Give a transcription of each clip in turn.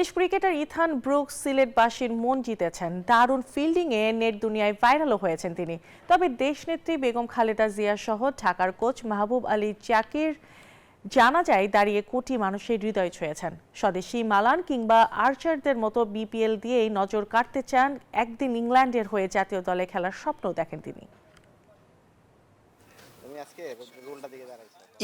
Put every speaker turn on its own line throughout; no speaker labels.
English cricketer Ethan Brooks সিলেটবাসীর মন জিতেছেন। দারুণ ফিল্ডিংয়ে নেট দুনিয়ায় ভাইরালও হয়েছেন তিনি। তবে দেশনেত্রী বেগম খালেদা জিয়া সহ ঢাকার কোচ মাহবুব আলী জাকির জানাজায় দাঁড়িয়ে কোটি মানুষের হৃদয় ছুঁয়েছেন। স্বদেশি মালান কিংবা আর্চারদের মতো বিপিএল দিয়েই নজর কাটতে চান। একদিন ইংল্যান্ডের হয়ে জাতীয় দলে খেলার স্বপ্ন দেখেন তিনি।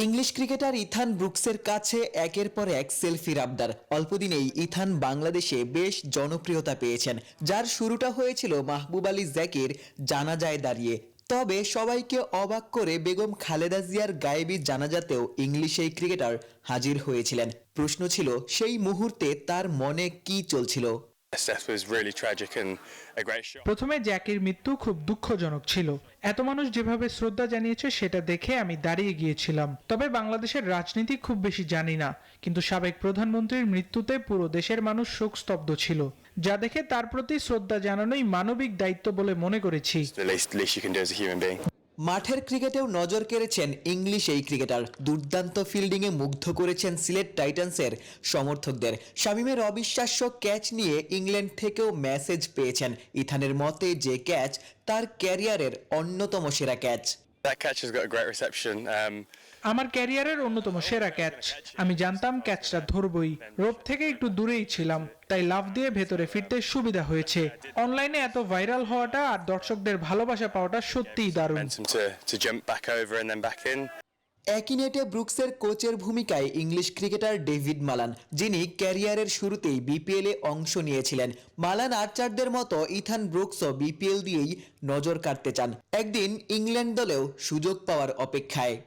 ইংলিশ ক্রিকেটার ইথান ব্রুকসের কাছে একের পর এক সেলফির আবদার। অল্পদিনেই ইথান বাংলাদেশে বেশ জনপ্রিয়তা পেয়েছেন, যার শুরুটা হয়েছিল মাহবুব আলী জাকির জানাজায় দাঁড়িয়ে। তবে সবাইকে অবাক করে বেগম খালেদা জিয়ার গায়েবী জানাজাতেও ইংলিশ এই ক্রিকেটার হাজির হয়েছিলেন। প্রশ্ন ছিল সেই মুহূর্তে তার মনে কি চলছিল।
প্রথমে জ্যাকের মৃত্যু খুব দুঃখজনক ছিল। এত মানুষ যেভাবে শ্রদ্ধা জানিয়েছে সেটা দেখে আমি দাঁড়িয়ে গিয়েছিলাম। তবে বাংলাদেশের রাজনীতি খুব বেশি জানি না, কিন্তু সাবেক প্রধানমন্ত্রীর মৃত্যুতে পুরো দেশের মানুষ শোকস্তব্ধ ছিল, যা দেখে তার প্রতি শ্রদ্ধা জানানোই মানবিক দায়িত্ব বলে মনে করেছি।
মাঠের ক্রিকেটেও নজর কেড়েছেন ইংলিশ এই ক্রিকেটার। দুর্দান্ত ফিল্ডিংয়ে মুগ্ধ করেছেন সিলেট টাইটান্সের সমর্থকদের। শামীমের অবিশ্বাস্য ক্যাচ নিয়ে ইংল্যান্ড থেকেও মেসেজ পেয়েছেন। ইথানের মতে যে ক্যাচ তার ক্যারিয়ারের অন্যতম সেরা ক্যাচ।
আমার ক্যারিয়ারের অন্যতম সেরা ক্যাচ। আমি জানতাম ক্যাচটা ধরবই। রোপ থেকে একটু দূরেই ছিলাম, তাই লাফ দিয়ে ভেতরে ফিরতে সুবিধা হয়েছে। অনলাইনে এত ভাইরাল হওয়াটা আর দর্শকদের ভালোবাসা পাওয়াটা সত্যিই দারুণ।
একই নেটে ব্রুকসের কোচের ভূমিকায় ইংলিশ ক্রিকেটার ডেভিড মালান, যিনি ক্যারিয়ারের শুরুতেই বিপিএলে অংশ নিয়েছিলেন। মালান আর্চারদের মতো ইথান ব্রুকসও বিপিএল দিয়েই নজর কাটতে চান। একদিন ইংল্যান্ড দলেও সুযোগ পাওয়ার অপেক্ষায়।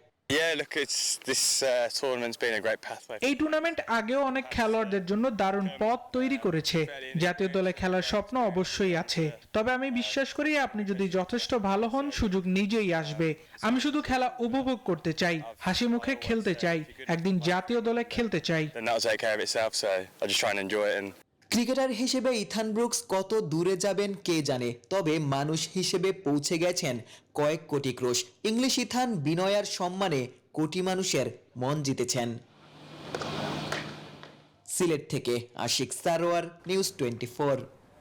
এই টুর্নামেন্ট আগেও অনেক খেলোয়াড়দের জন্য দারুণ পথ তৈরি করেছে। জাতীয় দলে খেলার স্বপ্ন অবশ্যই আছে, তবে আমি বিশ্বাস করি আপনি যদি যথেষ্ট ভালো হন সুযোগ নিজেই আসবে। আমি শুধু খেলা উপভোগ করতে চাই, হাসি মুখে খেলতে চাই, একদিন জাতীয় দলে খেলতে চাই।
ক্রিকেটার হিসেবে ইথান ব্রুকস কত দূরে যাবেন কে জানে, তবে মানুষ হিসেবে পৌঁছে গেছেন কয়েক কোটি ক্রোশ। ইংলিশ ইথান বিনয়ার সম্মানে কোটি মানুষের মন জিতেছেন। সিলেট থেকে আশিক সারোয়ার, নিউজ 24।